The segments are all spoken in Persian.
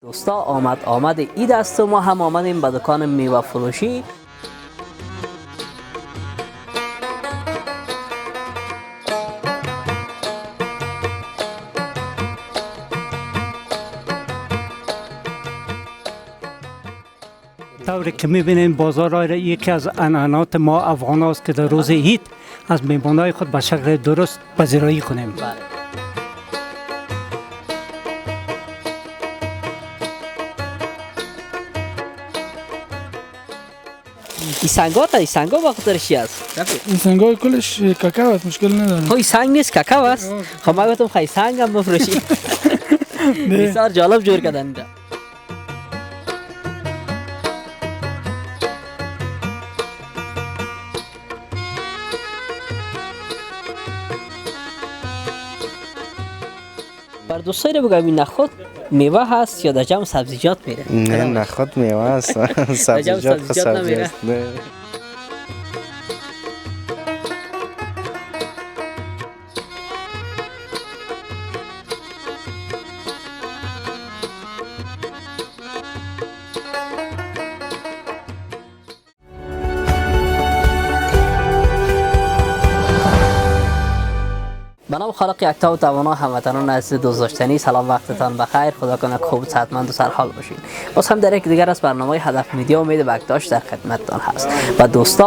دوستا آمد عید است و ما هم آمدیم به دکان میوه فروشی. طوری که میبینیم بازار را یکی از عنعنات ما افغان است که در روز عید از میمانای خود به شکل درست پذیرایی کنیم. این سنگا با خاطر چی است؟ این سنگای کلش کاکاو است، مشکل نداره. خب این سنگ نیست کاکاو است. خب ما گفتم خیلی سنگ هم بفروشی. بسیار جالب جور کردن اینجا. بر دوستای رو بگم این نخود میوه هست یا در جمع سبزیجات میره؟ نه نخود میوه هست. سبزیجات نمیره. به نام خالق یکتا و توانا هموطنان عزیز دوست داشتنی، سلام وقتتان بخیر. خدا کنه خوب صحتمند و سرحال باشین. باز هم در یک دیگر از برنامه هدف میدیا امید بکداشت در خدمتتان هست. و دوستا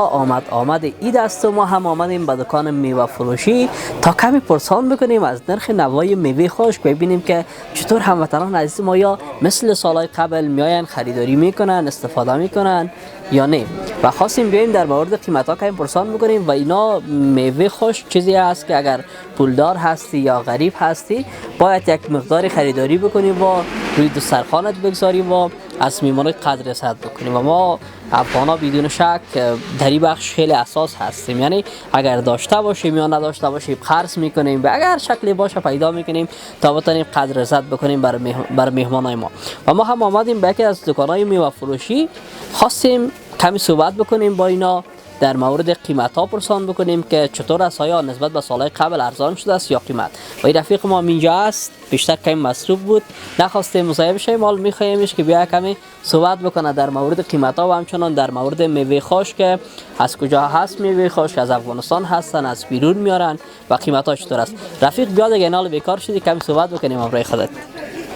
آمد عید است و ما هم آمدیم به دکان میوه فروشی تا کمی پرسان بکنیم از نرخ نوای میوه خشک، ببینیم که چطور هموطنان عزیز ما یا مثل سالهای قبل میاین خریداری میکنن، استفاده میکنن یا نه. و خواستیم بیایم در مورد قیمت ها کمی پرسان بکنیم و اینا میوه خشک چیزی است که اگر پولدار هستی یا غریب هستی باید یک مقدار خریداری بکنیم و روی دسترخوانت بگذاریم و از میمانه قدر رسد بکنیم. و ما افغانا بدون شک در این بخش خیلی اساس هستیم، یعنی اگر داشته باشیم یا نداشته باشیم خرج میکنیم و اگر شکلی باشه پیدا میکنیم تا بتونیم قدر رسد بکنیم بر مهمانای ما. و ما هم آمدیم به یکی از دکانهای میوه فروشی، خواستیم کمی صحبت بکنیم با اینا در مورد قیمت ها پرسان بکنیم که چطور است، آیا نسبت به سالهای قبل ارزان شده است یا قیمت. و این رفیق ما اینجا است، بیشتر کمی مصروف بود، نخواستیم مصاحبه شیم، حال میخوایمش که بیا کمی صحبت بکنه در مورد قیمت ها و همچنان در مورد میوه خشک که از کجا هست میوه خشک، از افغانستان هستن، از بیرون میارن و قیمت ها چطور است. رفیق بیا دیگه نال بیکار شدی، کمی صحبت بکنیم امروز خودت.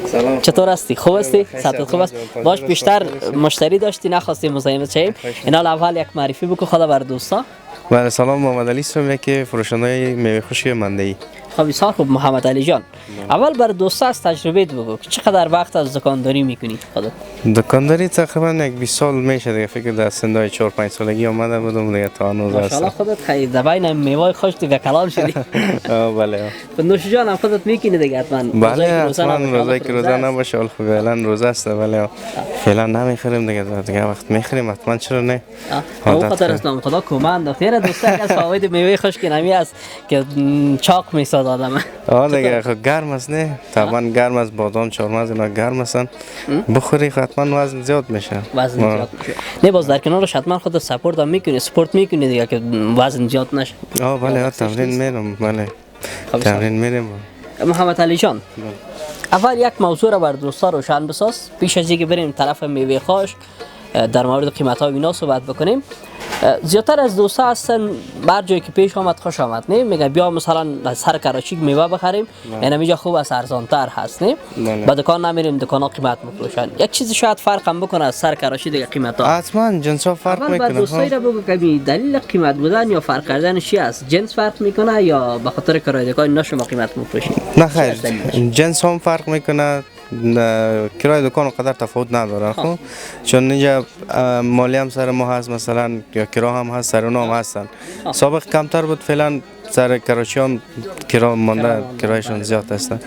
سلام. چطور هستی؟ خوب هستی؟ صحت خوب است؟ باش بیشتر مشتری داشتی نخواستیم مزاحمت شیم. اینا اول یک معرفی بکن خدا بر دوستا. بله سلام، محمد علی هستم، یکی فروشنده میوه خشک منده‌ای. خب بسیار خوب محمد علی جان. اول بر دوستا از تجربه بگو که چقدر وقت از دکانداری میکنی خودت؟ دکانداری تقریبا یک 20 سال میشه دیگه، فکر در سنای 4 5 سالگی اومده بودم دیگه تا هنوز هستم. ماشاءالله خودت خیلی دبین میوه خشک دیگه کلام شدی. بله. نوش جان هم خودت میکنی دیگه حتما. بله حتما روزایی که روزه نباشه، ولی فعلا روزه است، ولی فعلا نمیخریم دیگه وقت میخریم حتما، چرا نه. اون خاطر اسلام خدا کمند خیر دوستا از فواید میوه خشک نمی است که چاق میساد آدم. دیگه گرم است، نه طبعا گرم است، بادام چهارمغز اینا گرم هستن، بخوری حتما وزن زیاد میشه. وزن زیاد میشه. نه باز در کنارش حتما خودت سپورت هم میکنی، سپورت میکنی دیگه که وزن زیاد نشه. بله تمرین میرم. بله تمرین میرم. محمد علی جان اول یک موضوع را بر دوستا روشن بساز پیش از اینکه بریم طرف میوه خشک در مورد قیمت ها و اینا صحبت بکنیم. زیادتر از دوستا هستن بر جایی که پیش آمد خوش آمد، نه میگه بیا مثلا از سر کراچی میوه بخریم، یعنی اینجا خوب است، ارزان تر هست، نه با دکان نمیریم، دکان ها قیمت میفروشن. یک چیزی شاید فرق هم بکنه از سر کراچی دیگه قیمت ها. حتما جنس ها فرق میکنه. اول دوستایی را بگو که دلیل قیمت بودن یا فرق کردن چی است؟ جنس فرق میکنه یا به خاطر کرایه دکان اینا شما قیمت میفروشید؟ نه خیر، جنس هم فرق میکنه، کرایه دکان قدر تفاوت نداره. خب چون اینجا مالی هم سر ما هست، مثلا یا کرا هم هست، سر اونا هم هستن. سابق کمتر بود، فعلا سر کراچی هم کرا مانده، کرایشون زیاد هستن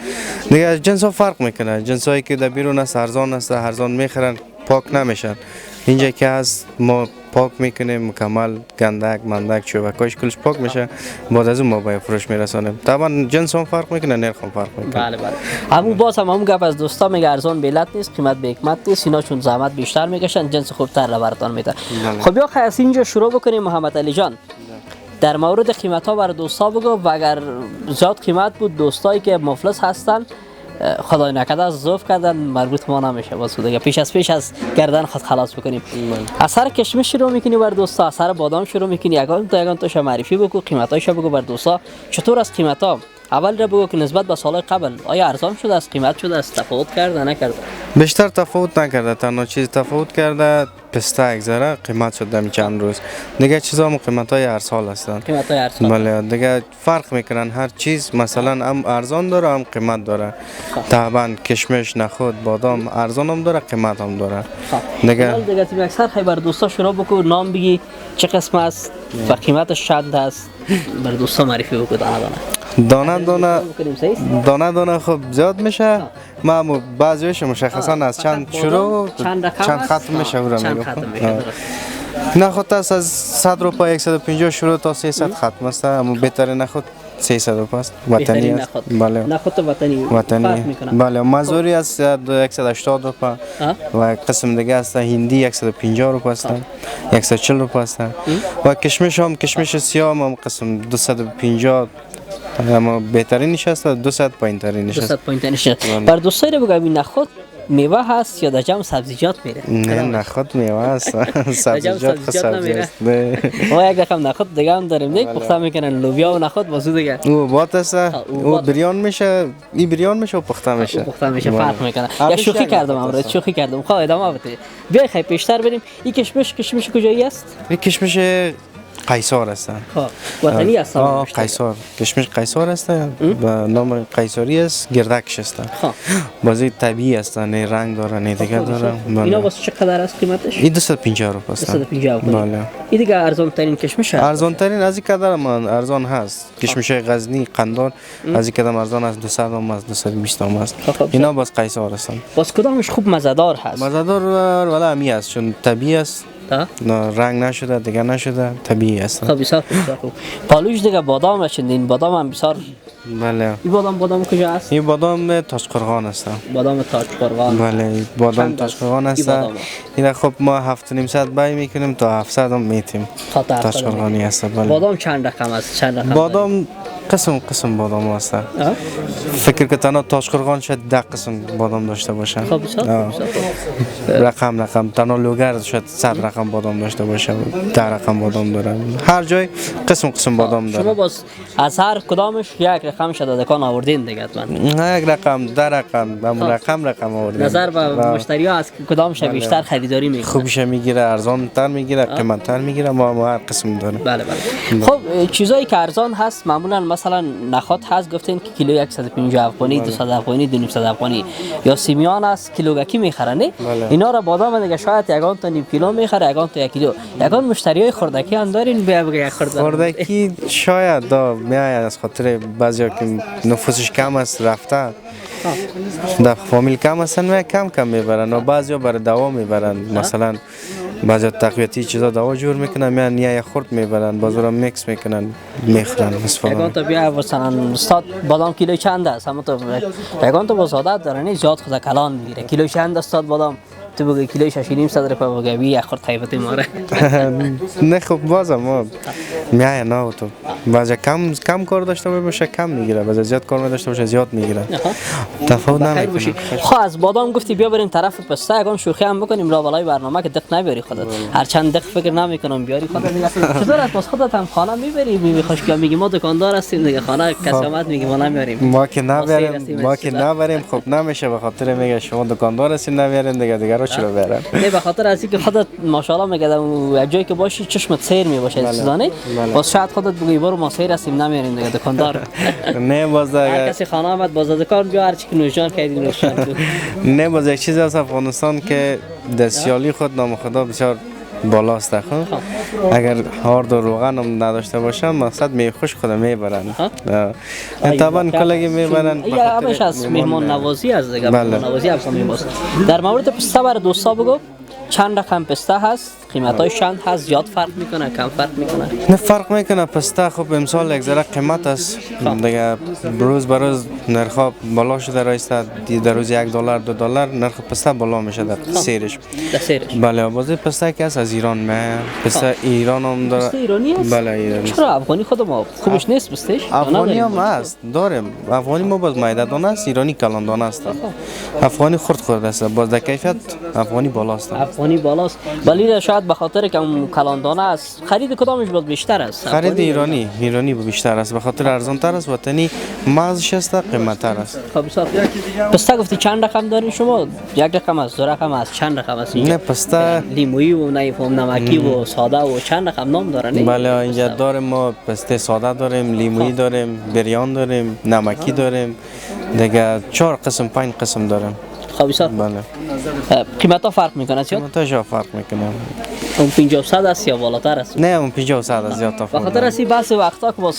دیگه. از جنس ها فرق میکنه، جنس هایی که در بیرون است ارزان است، ارزان میخرن، پاک نمیشن. اینجا که هست ما پاک میکنیم مکمل، گندک مندک چوبکاش کلش پاک میشه، بعد از اون ما به فروش میرسانیم. طبعا جنس هم فرق میکنه، نرخ هم فرق میکنه. بله همون باز هم گپ از دوستا میگه ارزان بلت نیست، قیمت به حکمت نیست، اینا چون زحمت بیشتر میکشن جنس خوبتر را براتون میده. خب یا از اینجا شروع بکنیم محمد علی جان. در مورد قیمت ها برای دوستا بگو و اگر زیاد قیمت بود دوستایی که مفلس هستن خدای نکرده ضعف کردن مربوط ما نمیشه واسه دیگه پیش از گردن خود خلاص بکنیم. اثر کشمش شروع میکنی بر دوستا، اثر بادام شروع میکنی، یگان تاش معرفی بگو، قیمتایش بگو بر دوستا. چطور از قیمتا؟ اول را بگو که نسبت به سال قبل آیا ارزان شده است، قیمت شده است، تفاوت کرده نکرده؟ بیشتر تفاوت نکرده، تنها چیز تفاوت کرده پسته یک ذره قیمت شد دمی چند روز. دیگه چیزا قیمت های هر سال هستن. قیمت های هر سال. بله دیگه فرق میکنن، هر چیز مثلا هم ارزان داره هم قیمت داره. طبعا کشمش، نخود، بادام ارزان هم داره قیمت هم داره. دیگه تیم اکثر خیلی بر دوستا شروع بکو، نام بگی چه قسم است و قیمتش چند است، بر دوستا معرفی بکو دانه دانه خب زیاد میشه. ما بعضیش مشخصا از چند شروع چند ختم میشه اون رو میگم. نخود است از 100 روپیه 150 شروع تا 300 ختم است، اما بهترین نخود 300 روپیه است، وطنی است. بله نخود وطنی. بله مزوری است 180 روپیه و قسم دیگه است هندی 150 روپیه است، 140 روپیه است. و کشمش هم کشمش سیاه هم قسم 250 اما بهترینش است، 200 پایین ترینش است. 200 پایین ترینش است. بر دوستای رو بگم نخود میوه هست یا در جمع سبزیجات میره؟ نه نخود میوه است. سبزیجات نمیره. ما یک رقم نخود دیگه هم داریم، یک پخته میکنن لوبیا و نخود واسه دیگه. او بات است، او بریان میشه، این بریان میشه و پخته میشه. پخته میشه فرق میکنه. یا شوخی کردم امروز، شوخی کردم. خب ادامه بده. بیای خیلی پیشتر بریم. این کشمش کجایی است؟ این کشمش قیصر است. خب وطنی است. قیصر کشمش قیصر است و نام قیصری است، گردکش است. خب بازی طبیعی است، نه رنگ داره نه دیگه داره. اینا واسه چقدر است قیمتش؟ این 250 روپیه است. 250 روپیه. بله. این دیگه ارزان ترین کشمش است. ارزان ترین از این قدر ارزان هست. کشمش غزنی قندار از این قدر ارزان است، 200 هم است، 220 هم است. اینا باز قیصر هستند. باز کدامش خوب مزه‌دار هست؟ مزه‌دار ولی امی است چون طبیعی است. نه رنگ نشده دیگه نشده، طبیعی است. خب بسیار خوب. پالوش دیگه بادام چندین بادام هم بسیار. بله. این بادام کجا است؟ این بادام تاجقرغان است. بادام تاجقرغان. بله بادام تاجقرغان است. این خب ما 7,500 بای میکنیم تا 700 هم میتیم. تاجقرغانی است. بله. بادام چند رقم است؟ بادام قسم بادام است. فکر که تنها تاجقرغان شاید 10 قسم بادام داشته باشه. خب بسیار رقم تنها لوگر شاید 100 رقم بادام داشته باشه، 10 رقم بادام داره. هر جای قسم بادام داره. شما باز از هر کدامش یک رقم شده دکان آوردین دیگه حتما؟ نه یک رقم، 10 رقم رقم آوردین. نظر به مشتری‌ها از کدامش بیشتر خریداری میکنه؟ خوبش میگیره، ارزان تر میگیره، قیمت تر میگیره، ما هر قسم داریم. بله. خب چیزایی که ارزان هست معمولا مثلا نخود هست گفتین که کیلو 150 افغانی، 200 افغانی، 200 افغانی، یا سیمیان است کیلوگکی میخرن. اینا را بادام دیگه شاید یگان تا نیم کیلو میخره، یگان تا 1 کیلو. یگان مشتریای خوردکی هم دارین بگه یک خوردکی شاید میاد از خاطر بعضیا که نفوسش کم است رفته در فامیل کم هستن و کم میبرن و بعضیا برای دوا میبرن، مثلا بعضی تقویتی چیزا دوا جور میکنن میان یا خورد میبرن بازارا میکس میکنن میخورن مثلا. یگان تا بیا مثلا استاد بادام کیلو چند است؟ اما تو یگان تا بازادت دارن زیاد خود کلان میگیره. کیلو چند استاد بادام؟ تو بگی کیلو 6,500 روپیه بگی یک خورد طیبتی ماره. نه خب بازم ما میای نه تو بعضی کم کار داشته باشه کم میگیره، بعضی زیاد کار داشته باشه زیاد میگیره. تفاوت نمیکنه. خب از بادام گفتی بیا بریم طرف پسته، یگان شوخی هم بکنیم را بالای برنامه که دق نبیاری خودت. هر چند دق فکر نمیکنم بیاری خودت دیگه. چطور است خودت هم خانه میبری؟ میخواش که میگی ما دکاندار هستیم دیگه، خانه کسی اومد میگه ما نمیاریم. ما که نبریم خب نمیشه، به خاطر میگه شما دکاندار هستین نمیارین دیگه رو چرا بیارن؟ نه به خاطر از اینکه خودت ماشاءالله میگه جایی که باشی چشمت سیر میباشه چیزانه. باز شاید خودت بگی برو ما سیر هستیم نمیاریم دیگه دکاندار. نه باز هر کسی خانه آمد باز دکان بیا هر چی که نوشجان کردی نوشجان. نه باز یک چیز از افغانستان که دستیالی خود نام خدا بسیار بالاست. اگر هارد و روغن هم نداشته باشم مقصد میخوش خود میبرن. طبعا کلگی میبرن. یا همش از مهمان نوازی از دیگه. مهمان نوازی افغانی باست. در مورد پسته بر دوستا بگو. چند رقم پسته هست، قیمتاش چند هست، زیاد فرق میکنه، کم فرق میکنه؟ نه فرق میکنه. پسته خب امسال یک ذره قیمت است دیگه، روز به روز نرخ بالا شده رایسته. در روز $1 $2 نرخ پسته بالا میشه در سیرش. در سیرش. بله بازی پسته که از ایران میاد. پسته ایران هم داره. پسته ایرانی است؟ بله ایرانی. چرا افغانی خود ما خوبش نیست پستهش؟ افغانی هم هست داریم. افغانی ما باز میده دانه است، ایرانی کلان دانه است. افغانی خورد است، باز در کیفیت افغانی بالاست. افغانی بالاست، ولی شاید به خاطر که اون کلان دانه است خرید کدامش بود بیشتر است؟ خرید ایرانی بیشتر است، به خاطر ارزان تر است. وطنی مغزش است، قیمت تر است. خب بسیار پسته گفتی چند رقم دارین شما؟ یک رقم است، دو رقم است، چند رقم است اینجا؟ نه پسته لیمویی و نمکی و ساده و چند رقم نام دارن؟ بله اینجا داریم ما پسته ساده داریم، لیمویی داریم، بریان داریم، نمکی داریم، دیگه 4 قسم 5 قسم داریم. خب بسیار بله قیمت ها فرق میکنه چیه؟ قیمتاش فرق میکنه. اون 500 است یا بالاتر است؟ نه اون 500 از زیاد به تفاوت. خاطر اسی بس وقتا که باز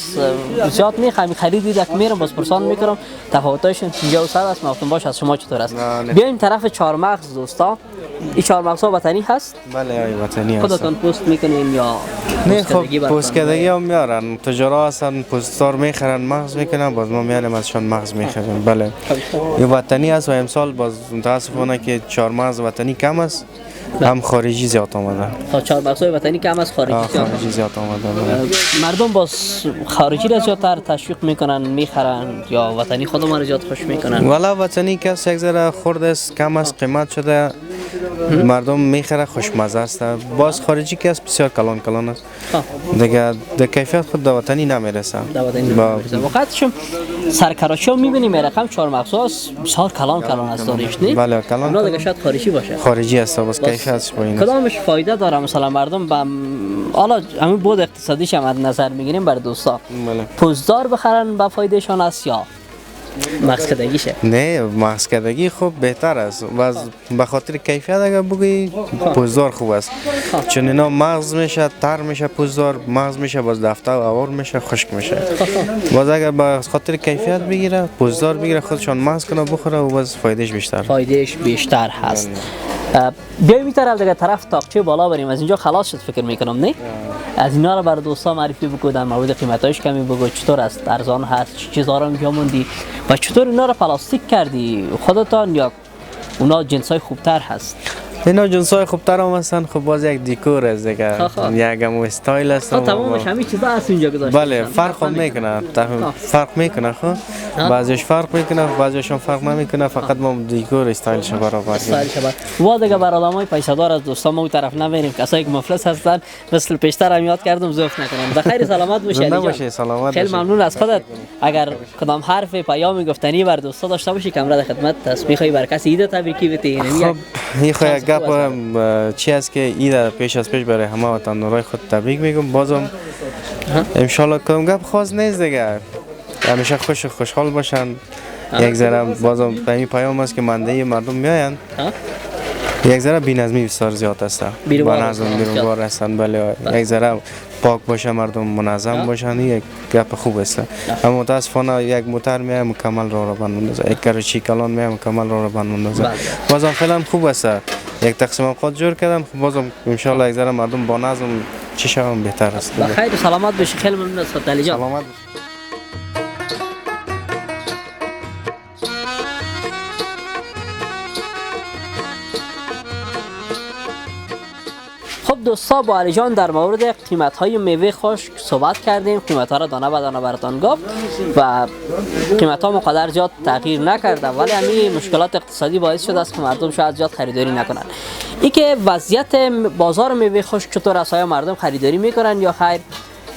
زیاد میخوام خریدی دک میرم باز پرسان میکنم تفاوتش 500 است. گفتم باش از شما چطور است؟ بیایم طرف چهارمغز دوستا. این چهارمغز ها وطنی هست؟ بله ای وطنی هست. خودتون پست میکنین یا نه خب پوستکدگی هم میارن، تجارا هستن پوستار میخرن مغز میکنن، باز ما میاریم ازشان مغز میخریم. بله این وطنی است و امسال باز متاسفانه که چهارمغز وطنی کم است، هم خارجی زیاد آمده. تا چهارمغز وطنی کم از خارجی زیاد آمده. مردم باز خارجی را زیادتر تشویق میکنن میخرن یا وطنی خودم را زیاد خوش میکنن؟ والا وطنی کس یک ذره خورد است، کم است، قیمت شده، مردم میخره، خوشمزه است. باز خارجی که است بسیار کلان است دیگه، در کیفیت خود در وطنی نمیرسه. واقعیتش سرکراشی میبینیم رقم چهارمغز بسیار کلان است داریش نه؟ بله کلان. اونا دیگه شاید خارجی باشه. خارجی است باز کیفیتش پایین است. کدامش فایده داره مثلا مردم حالا همین بود اقتصادیش هم از نظر میگیریم بر دوستا پوزدار بخرن با فایده شان است یا مغز کدگیشه؟ نه مغز کدگی خوب بهتر است، باز به خاطر کیفیت اگر بگی پوزدار خوب است، چون اینا مغز میشه تر میشه، پوزدار مغز میشه باز دفته و آور میشه، خشک میشه. باز اگر به خاطر کیفیت بگیره پوزدار بگیره خودشان مغز کنه بخوره و باز فایدهش بیشتر هست. بیایم این طرف دیگه طرف تاقچه بالا بریم، از اینجا خلاص شد فکر میکنم نه؟ از اینا رو برای دوستا معرفی بگو، در مورد قیمتاش کمی بگو، چطور است، ارزان هست، چه چیزا رو اینجا موندی و چطور اینا رو پلاستیک کردی خودتان یا اونا جنسای خوبتر هست؟ اینا جنسای خوبتر هم هستن، خب باز یک دیکور است دیگه، یک هم استایل است. تمامش همین چیزا هست اینجا گذاشته. بله فرق هم میکنه، فرق میکنه. خب بعضیش فرق میکنه، بعضیش هم فرق نمیکنه، فقط ما دیکور استایلش برابر کنیم. و دیگه بر آدمای پیسه دار از دوستان ما اون طرف نمیریم، کسایی که مفلس هستن مثل پیشتر هم یاد کردم زوف نکنم. بخیر سلامت باشی علی جان. سلامت خیلی ممنون از خودت. اگر کدام حرف پیام گفتنی بر دوستا داشته باشی کامرا در خدمت است. میخوای بر کسی ایده تبریکی بتی؟ خب این خو یک گپ چی است که ایده پیش از پیش برای همه وطن‌دارای خود تبریک میگم. بازم ان شاء الله کدام گپ خاص نیست دیگه، همیشه خوشحال باشن. یک ذره بازم همین پیام است که منده مردم میآیند، یک ذره بی‌نظمی بسیار زیاد است، با نظم بیروبار هستند. بله یک ذره پاک باشه، مردم منظم باشن، یک گپ خوب است. اما متاسفانه یک موتر میاد مکمل راه را بند میندازه، یک کارچی کلان میاد مکمل راه را بند میندازه. بازم فعلا خوب است، یک تقسیم اوقات جور کردن، بازم ان شاء الله یک ذره مردم با نظم چه شون بهتر است. بخیر و سلامت باشی. خیلی ممنون از خودت علی جان. سلامت. خب دوستا با علی جان در مورد قیمت های میوه خشک صحبت کردیم، قیمت ها را دانه به دانه براتون گفت و قیمت ها مقدر زیاد تغییر نکرده، ولی همین مشکلات اقتصادی باعث شده است که مردم شاید زیاد خریداری نکنن. این که وضعیت بازار میوه خشک چطور است، آیا مردم خریداری میکنن یا خیر؟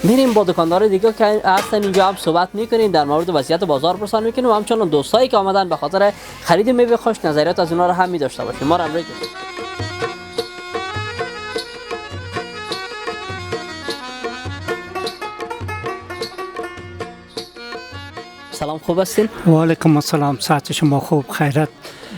میریم با دکاندار دیگه که هستن اینجا هم صحبت میکنیم، در مورد وضعیت بازار پرسان میکنیم و همچنان دوستایی که آمدن به خاطر خرید میوه خشک نظریات از اونها رو هم می‌داشته باشیم. ما رو همراهی کنید. سلام، خوب هستین؟ و علیکم السلام، صحت شما خوب؟ خیرت؟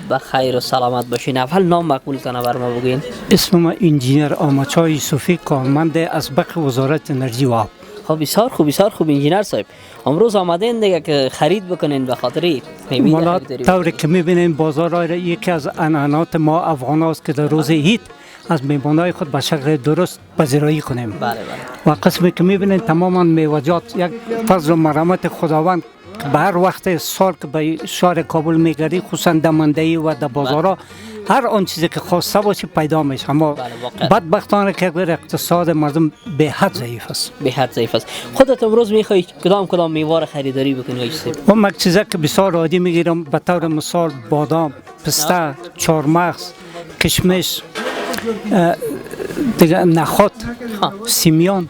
بخیر و سلامت باشین. اول نام مقبولتان بر ما بگین. اسم ما انجینیر آماچای یوسفی، کارمند از بخش وزارت انرژی و آب. خب بسیار خوب بسیار خوب انجینر صاحب. امروز آمدین دیگه که خرید بکنین به خاطر میوه والا خریداری. طوری که میبینیم بازار را یکی از عنعنات ما افغان هاست که در روز عید از میوه‌های خود به شکل درست پذیرایی کنیم. بله بله. و قسمی که میبینین تماما میوه‌جات یک فضل و مرحمت خداوند به هر وقت سال که به شهر کابل میگردی خصوصا در مندهی و در بازارها هر آن چیزی که خواسته باشی پیدا میشه، اما بدبختانه که اقتصاد مردم به حد ضعیف است. به حد ضعیف است. خودت امروز میخوای کدام میوه را خریداری بکنی آقای صاحب؟ من یک چیزی که بسیار عادی میگیرم به طور مثال بادام، پسته، چهارمغز، کشمش، دیگه نخود، سیمیان،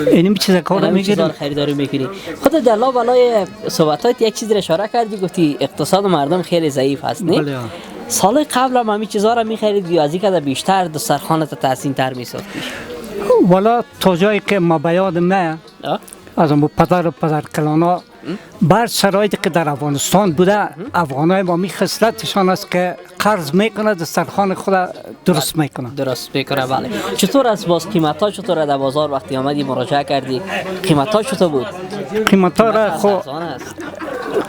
اینم چیزا کارو میگیرم خریداری میکنی. خود در لابلای صحبتات یک چیزی را اشاره کردی، گفتی اقتصاد مردم خیلی ضعیف است نه؟ بله. سال قبل هم همین چیزا را میخرید یا از این که بیشتر دسترخوانت تحسین تر میساختی؟ والا تا جایی که ما به یاد من از اون پدر کلانا بر شرایطی که در افغانستان بوده افغانای ما خصلتشان است که قرض میکنه دسترخوان خود درست میکنه. درست میکنه بله. چطور است باز قیمت ها چطور در بازار وقتی آمدی مراجعه کردی قیمت ها چطور بود؟ قیمت ها را خب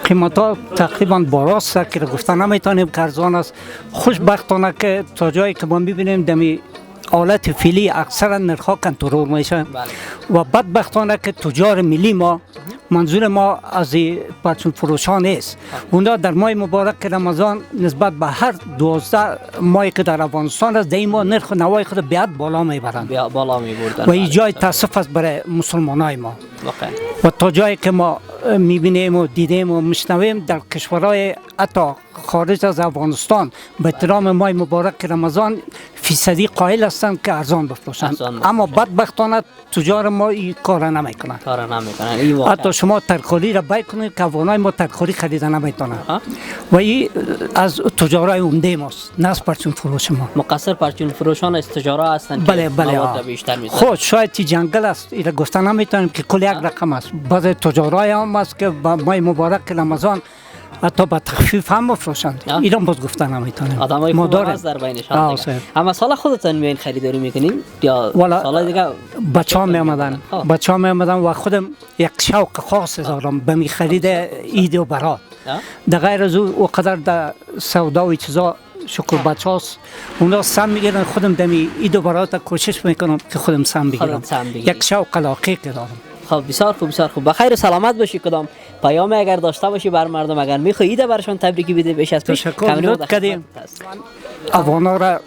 قیمت ها تقریبا باراست که گفتن نمیتونیم که ارزان است. خوشبختانه که تا جایی که ما میبینیم دمی حالت فعلی اکثرا نرخ‌ها کنترل میشن و بدبختانه که تجار ملی ما منظور ما از پرچون فروشان نیست. اونا در ماه مبارک رمضان نسبت به هر 12 ماهی که در افغانستان است در ما نرخ نوای خود بیاد بالا میبرند. بالا میبردن. و این جای تاسف است برای مسلمانای ما. و تا جایی که ما میبینیم و دیدیم و میشنویم در کشورهای حتی خارج از افغانستان به احترام ماه مبارک رمضان فیصدی قائل هستند که ارزان بفروشند، اما بدبختانه تجار ما این کار نمیکنن. حتی شما ترکاری را بکنید که افغانای ما ترکاری خریدن نمیتونن و این از تجارای عمده ماست، نه از پرچون فروش ما. مقصر پرچون فروشان از تجارا هستند بله که بله مواد بیشتر میذارن. خود شاید تی جنگل است اینا گفتن نمیتونیم که کل یک رقم است. بعض تجارای هم است که با ماه مبارک رمضان حتی با تخفیف هم بفروشند. ایران باز گفتن نمیتونیم. آدمای خوب هست در بینشان. اما سال خودتون میین خریداری میکنین یا سال دیگه بچه‌ها میامدن و خودم یک شوق خاص دارم به می خرید عید و برات. در غیر از او قدر در سودا و چیزا شکر بچه‌هاست اونا سم میگیرن، خودم دمی عید و برات کوشش میکنم که خودم سم بگیرم. یک شوق علاقه که دارم. خب بسیار خوب بسیار خوب. بخیر و سلامت باشی. کدام پیام اگر داشته باشی بر مردم اگر میخوای ایده برشان تبریکی بده بیش از پیش تشکر کردیم. افغانا را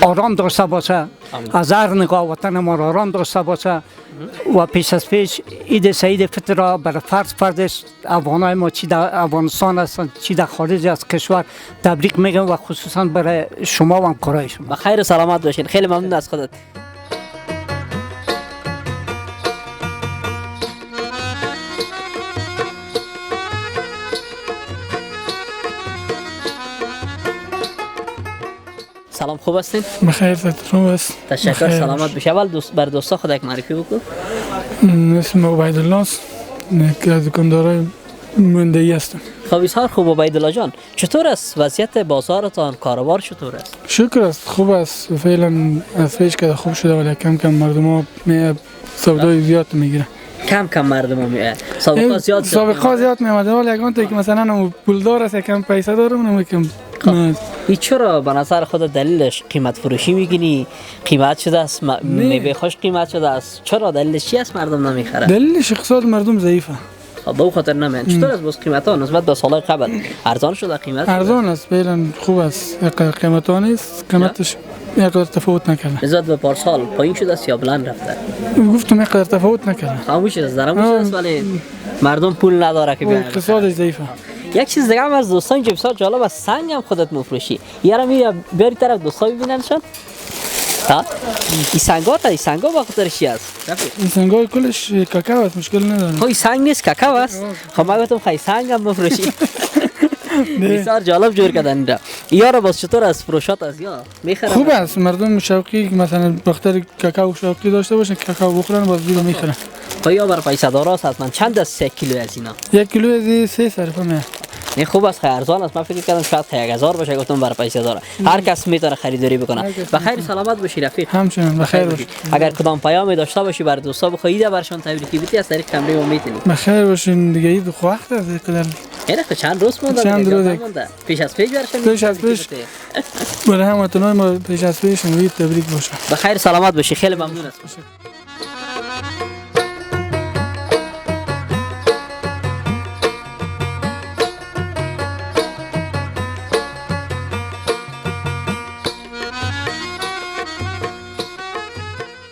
آرام داشته باشه، از هر نگاه وطن ما را آرام داشته باشه و پیش از پیش عید سعید فطر را بر فردش افغانای ما چی در افغانستان هستند چی در خارج از کشور تبریک میگم و خصوصا برای شما و همکارای شما. بخیر و سلامت باشین. خیلی ممنون از خودت. سلام، خوب هستین؟ بخیر، خوب است. تشکر، سلامت باشی. اول بر دوستا خود یک معرفی بکن. اسم عبیدالله است که از دکاندارای مندهی هستم. خب بسیار خوب. عبیدالله جان، چطور است وضعیت بازارتان؟ کاروبار چطور است؟ شکر است، خوب است. فعلا از پیش که خوب شده ولی کم کم مردم ها سودای زیاد میگیرن. کم کم مردم ها میگیرن. سابقا زیاد میامده ولی اگه تا که مثلا پولدار است کم پیسه دارم نمیکم. این چرا به نظر خود دلیلش قیمت فروشی میگینی؟ قیمت شده است، میوه خوش قیمت شده است. چرا دلیلش چی است مردم نمیخرن؟ دلیلش اقتصاد مردم ضعیفه. به او خاطر نمیان. چطور است باز قیمت ها نسبت به سال قبل ارزان شده؟ قیمت ارزان است، فعلا خوب است. قیمت ها نیست، قیمتش یقدر تفاوت نکرده. نسبت به پارسال پایین شده است یا بلند رفته؟ گفتم یقدر تفاوت نکرده. خاموش است، درآمد است ولی مردم پول نداره که بیان. اقتصادش ضعیفه. یک چیز دیگه هم از دوستان که بسیار جالب است، سنگ هم خودت میفروشی. یارو میره بیاری طرف دوستا ببیننشان. این سنگا با خاطر چی است؟ این سنگا کلش کاکاو است، مشکل نداره. خب این سنگ نیست، کاکاو است. خب ما گفتم خیلی سنگ هم میفروشی. بسیار جالب جور کردن اینجا. یارو باز چطور از فروشات از یا میخرن؟ خوب است، مردم شوقی مثلا بخاطر کاکاو شوقی داشته باشن کاکاو بخورن باز دیگه میخرن. خب یا بر پیسه داراست حتما. چند است 1 کیلو از اینا؟ 1 کیلو از 3 صرفه میاد. این خوب است، ارزان است. من فکر کردم شاید 1000 باشه، گفتم بر پیسه داره. هر کس میتونه خریداری بکنه. بخیر سلامت باشی رفیق. همچنین بخیر باشید. اگر کدام پیامی داشته باشی بر دوستا بخواید برشان تبریکی بدی از طریق کمره امید. بخیر باشین دیگه. عید وقت است کدر. یعنی چند روز مونده؟ چند روز پیش از پیش برشان. پیش از پیش. برای هموطنان ما پیش از پیش عید تبریک باشه. بخیر سلامت باشی. خیلی ممنون است.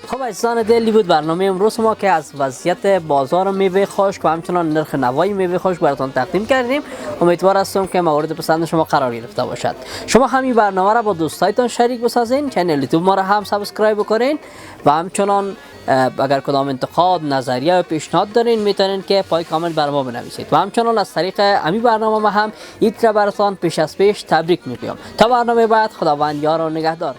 خب عزیزان دلی بود برنامه امروز ما که از وضعیت بازار میوه خشک و همچنان نرخ نوای میوه خشک براتون تقدیم کردیم. امیدوار هستم که مورد پسند شما قرار گرفته باشد. شما همین برنامه را با دوستایتان شریک بسازین، کانال یوتیوب ما را هم سابسکرایب بکنین و همچنان اگر کدام انتقاد، نظریه و پیشنهاد دارین میتونین که پای کامنت بر ما بنویسید و همچنان از طریق امی برنامه ما هم عید را براتون پیش از پیش تبریک میگویم. تا برنامه بعد، خداوند یار و نگهدار.